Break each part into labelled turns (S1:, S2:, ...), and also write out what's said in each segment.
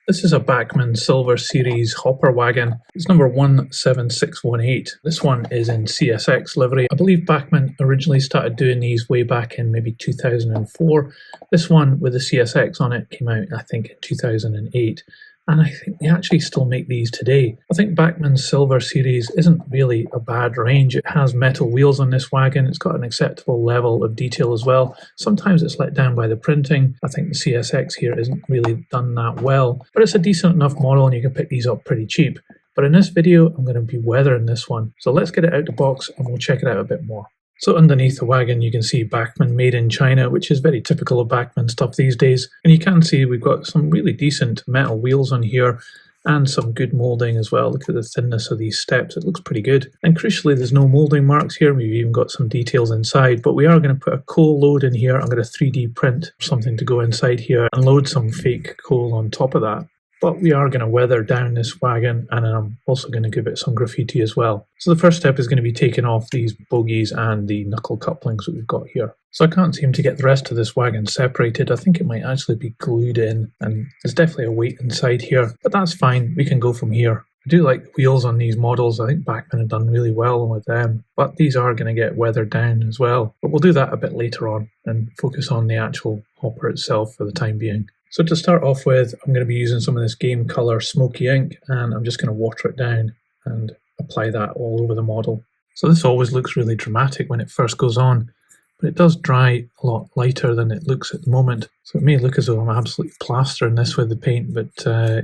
S1: This is a Bachmann Silver Series hopper wagon. It's number 17618. This one is in CSX livery. I believe Bachmann originally started doing these way back in maybe 2004. This one with the CSX on it came out, I think, in 2008. And I think they actually still make these today. I think Bachmann Silver Series isn't really a bad range. It has metal wheels on this wagon. It's got an acceptable level of detail as well. Sometimes it's let down by the printing. I think the CSX here isn't really done that well. But it's a decent enough model and you can pick these up pretty cheap. But in this video, I'm going to be weathering this one. So let's get it out the box and we'll check it out a bit more. So underneath the wagon you can see Bachmann made in China, which is very typical of Bachmann stuff these days. And you can see we've got some really decent metal wheels on here and some good moulding as well. Look at the thinness of these steps, it looks pretty good. And crucially there's no moulding marks here, we've even got some details inside, but we are going to put a coal load in here. I'm going to 3D print something to go inside here and load some fake coal on top of that. But we are going to weather down this wagon and I'm also going to give it some graffiti as well. So the first step is going to be taking off these bogies and the knuckle couplings that we've got here. So I can't seem to get the rest of this wagon separated. I think it might actually be glued in and there's definitely a weight inside here, but that's fine, we can go from here. I do like the wheels on these models. I think Bachmann have done really well with them, but these are going to get weathered down as well. But we'll do that a bit later on and focus on the actual hopper itself for the time being. So to start off with, I'm going to be using some of this Game Colour smoky ink and I'm just going to water it down and apply that all over the model. So this always looks really dramatic when it first goes on, but it does dry a lot lighter than it looks at the moment. So it may look as though I'm absolutely plastering this with the paint, but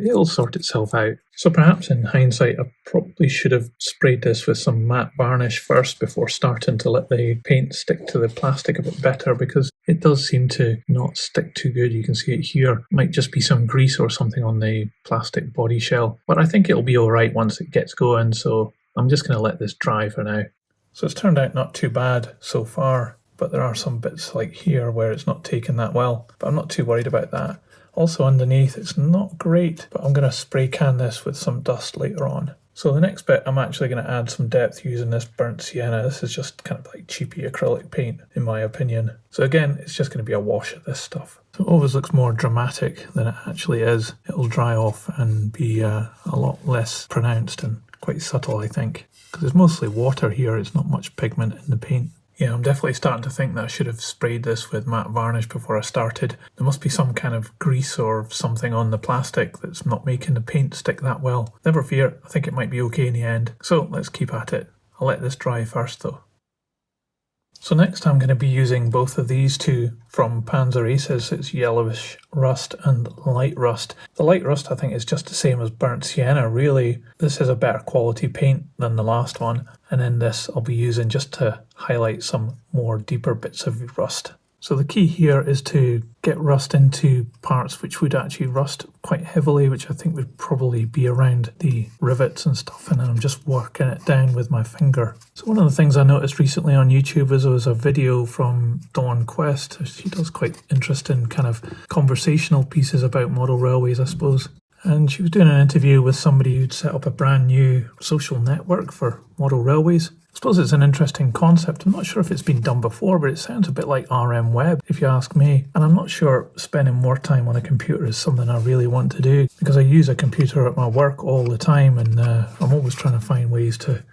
S1: it'll sort itself out. So perhaps in hindsight, I probably should have sprayed this with some matte varnish first before starting to let the paint stick to the plastic a bit better, because it does seem to not stick too good. You can see it here. It might just be some grease or something on the plastic body shell, but I think it'll be all right once it gets going. So I'm just going to let this dry for now. So it's turned out not too bad so far, but there are some bits like here where it's not taken that well, but I'm not too worried about that. Also underneath it's not great, but I'm going to spray can this with some dust later on. So the next bit, I'm actually going to add some depth using this burnt sienna. This is just kind of like cheapy acrylic paint in my opinion. So again, it's just going to be a wash of this stuff. So it always looks more dramatic than it actually is. It'll dry off and be a lot less pronounced and quite subtle, I think. Because it's mostly water here, it's not much pigment in the paint. Yeah, I'm definitely starting to think that I should have sprayed this with matte varnish before I started. There must be some kind of grease or something on the plastic that's not making the paint stick that well. Never fear, I think it might be okay in the end. So let's keep at it. I'll let this dry first though. So next I'm going to be using both of these two from Panzer Aces. It's yellowish rust and light rust. The light rust I think is just the same as burnt sienna really. This is a better quality paint than the last one. And then this I'll be using just to highlight some more deeper bits of rust. So the key here is to get rust into parts which would actually rust quite heavily, which I think would probably be around the rivets and stuff, and then I'm just working it down with my finger. So one of the things I noticed recently on YouTube is there was a video from Dawn Quest. She does quite interesting kind of conversational pieces about model railways, I suppose. And she was doing an interview with somebody who'd set up a brand new social network for model railways. I suppose it's an interesting concept. I'm not sure if it's been done before, but it sounds a bit like RM Web, if you ask me. And I'm not sure spending more time on a computer is something I really want to do, because I use a computer at my work all the time, and I'm always trying to find ways to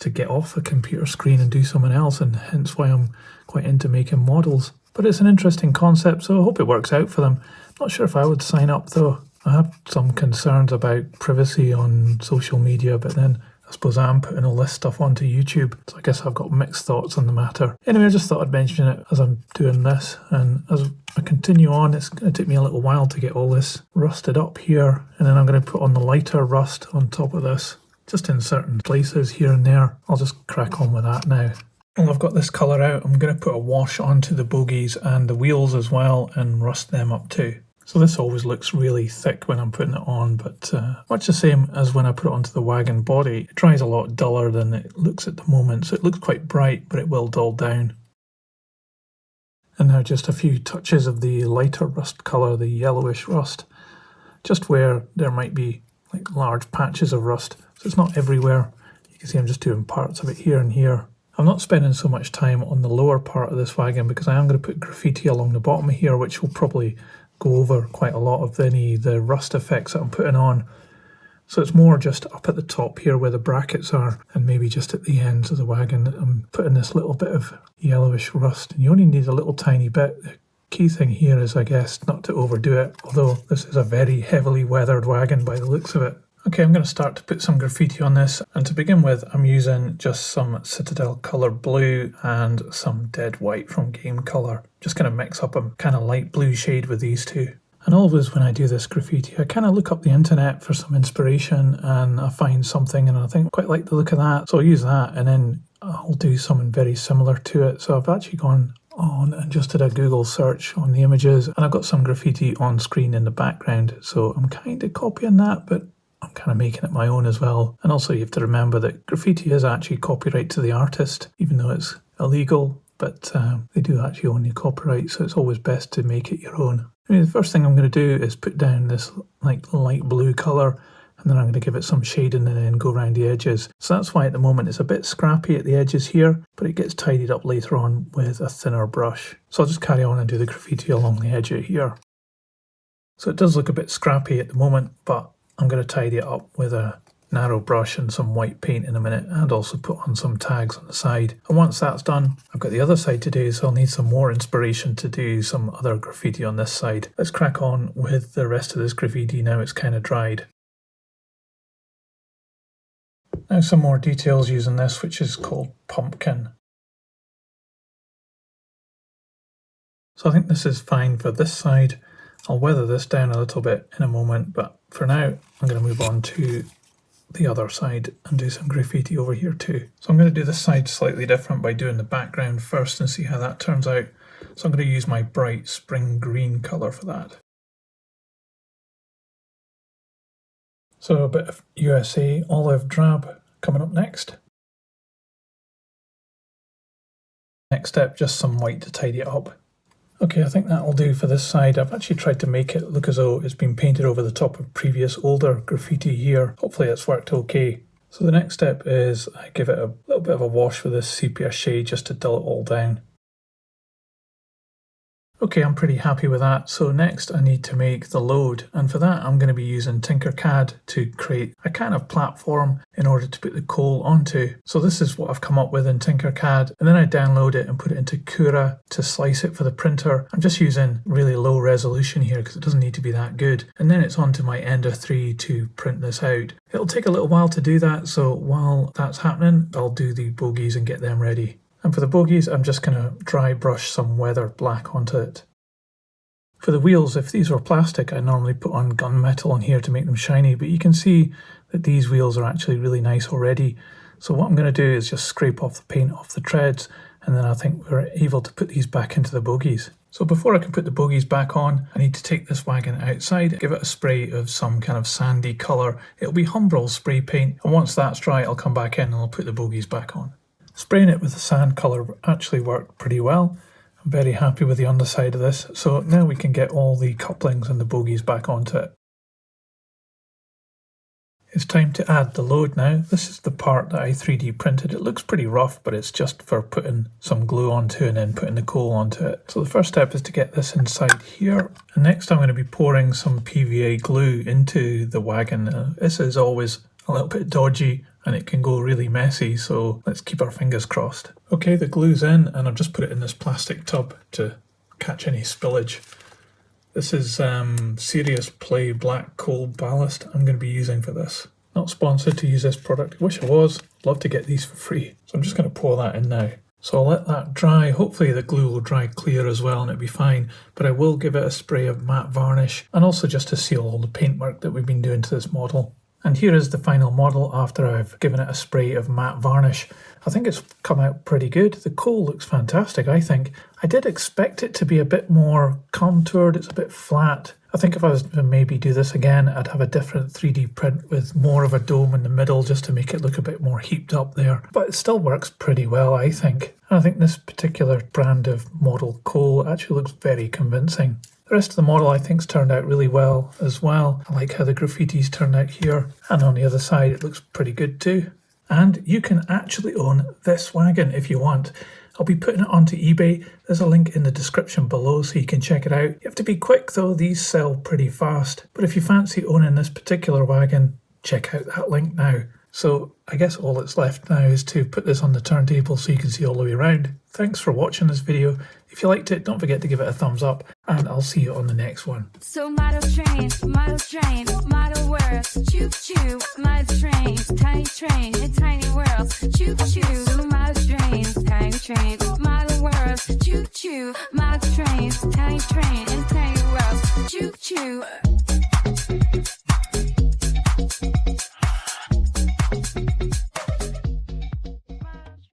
S1: get off a computer screen and do something else, and hence why I'm quite into making models. But it's an interesting concept, so I hope it works out for them. I'm not sure if I would sign up though. I have some concerns about privacy on social media, but then I suppose I am putting all this stuff onto YouTube, so I guess I've got mixed thoughts on the matter. Anyway, I just thought I'd mention it as I'm doing this, and as I continue on, it's going to take me a little while to get all this rusted up here, and then I'm going to put on the lighter rust on top of this, just in certain places here and there. I'll just crack on with that now. Well, I've got this colour out, I'm going to put a wash onto the bogies and the wheels as well and rust them up too. So this always looks really thick when I'm putting it on, but much the same as when I put it onto the wagon body. It dries a lot duller than it looks at the moment, so it looks quite bright, but it will dull down. And now just a few touches of the lighter rust colour, the yellowish rust, just where there might be like large patches of rust. So it's not everywhere. You can see I'm just doing parts of it here and here. I'm not spending so much time on the lower part of this wagon because I am going to put graffiti along the bottom here, which will probably go over quite a lot of the rust effects that I'm putting on. So it's more just up at the top here where the brackets are, and maybe just at the ends of the wagon I'm putting this little bit of yellowish rust, and you only need a little tiny bit. The key thing here is, I guess, not to overdo it, although this is a very heavily weathered wagon by the looks of it. Okay, I'm going to start to put some graffiti on this, and to begin with I'm using just some Citadel Colour Blue and some Dead White from Game Colour. Just going to mix up a kind of light blue shade with these two. And always when I do this graffiti, I kind of look up the internet for some inspiration, and I find something and I think I quite like the look of that, so I'll use that, and then I'll do something very similar to it. So I've actually gone on and just did a Google search on the images, and I've got some graffiti on screen in the background, so I'm kind of copying that, but I'm kind of making it my own as well. And also you have to remember that graffiti is actually copyright to the artist, even though it's illegal, but they do actually own the copyright, so it's always best to make it your own. I mean, the first thing I'm going to do is put down this like light blue colour, and then I'm going to give it some shading and then go around the edges. So that's why at the moment it's a bit scrappy at the edges here, but it gets tidied up later on with a thinner brush. So I'll just carry on and do the graffiti along the edge of here. So it does look a bit scrappy at the moment, but I'm going to tidy it up with a narrow brush and some white paint in a minute, and also put on some tags on the side. And once that's done, I've got the other side to do, so I'll need some more inspiration to do some other graffiti on this side. Let's crack on with the rest of this graffiti now it's kind of dried. Now some more details using this, which is called Pumpkin. So I think this is fine for this side. I'll weather this down a little bit in a moment, but for now I'm going to move on to the other side and do some graffiti over here too. So I'm going to do this side slightly different by doing the background first and see how that turns out. So I'm going to use my bright spring green colour for that. So a bit of USA olive drab coming up next. Next step, just some white to tidy it up. Okay, I think that'll do for this side. I've actually tried to make it look as though it's been painted over the top of previous older graffiti here. Hopefully it's worked okay. So the next step is I give it a little bit of a wash with this sepia shade just to dull it all down. Okay, I'm pretty happy with that. So next I need to make the load, and for that I'm going to be using Tinkercad to create a kind of platform in order to put the coal onto. So this is what I've come up with in Tinkercad, and then I download it and put it into Cura to slice it for the printer. I'm just using really low resolution here because it doesn't need to be that good. And then it's onto my Ender 3 to print this out. It'll take a little while to do that, so while that's happening I'll do the bogies and get them ready. And for the bogies, I'm just going to dry brush some weathered black onto it. For the wheels, if these were plastic, I normally put on gunmetal on here to make them shiny, but you can see that these wheels are actually really nice already. So what I'm going to do is just scrape off the paint off the treads, and then I think we're able to put these back into the bogies. So before I can put the bogies back on, I need to take this wagon outside, give it a spray of some kind of sandy colour. It'll be Humbrol spray paint, and once that's dry, I'll come back in and I'll put the bogies back on. Spraying it with the sand colour actually worked pretty well. I'm very happy with the underside of this, so now we can get all the couplings and the bogies back onto it. It's time to add the load now. This is the part that I 3D printed. It looks pretty rough, but it's just for putting some glue onto and then putting the coal onto it. So the first step is to get this inside here, and next I'm going to be pouring some PVA glue into the wagon. This is always a little bit dodgy and it can go really messy, so let's keep our fingers crossed. Okay, the glue's in, and I've just put it in this plastic tub to catch any spillage. This is Serious Play Black Coal Ballast I'm going to be using for this. Not sponsored to use this product. I wish I was. I'd love to get these for free. So I'm just going to pour that in now. So I'll let that dry. Hopefully the glue will dry clear as well and it'll be fine. But I will give it a spray of matte varnish, and also just to seal all the paintwork that we've been doing to this model. And here is the final model after I've given it a spray of matte varnish. I think it's come out pretty good. The coal looks fantastic, I think. I did expect it to be a bit more contoured. It's a bit flat. I think if I was to maybe do this again, I'd have a different 3D print with more of a dome in the middle just to make it look a bit more heaped up there. But it still works pretty well, I think. And I think this particular brand of model coal actually looks very convincing. The rest of the model I think's turned out really well as well. I like how the graffiti's turned out here, and on the other side it looks pretty good too. And you can actually own this wagon if you want. I'll be putting it onto eBay. There's a link in the description below so you can check it out. You have to be quick though, these sell pretty fast. But if you fancy owning this particular wagon, check out that link now. So I guess all that's left now is to put this on the turntable so you can see all the way around. Thanks for watching this video. If you liked it, don't forget to give it a thumbs up, and I'll see you on the next one.
S2: So model trains, model worlds, choo-choo, model trains, in tiny worlds, choo-choo, model trains, model worlds, choo-choo, model trains, in tiny worlds, choo-choo.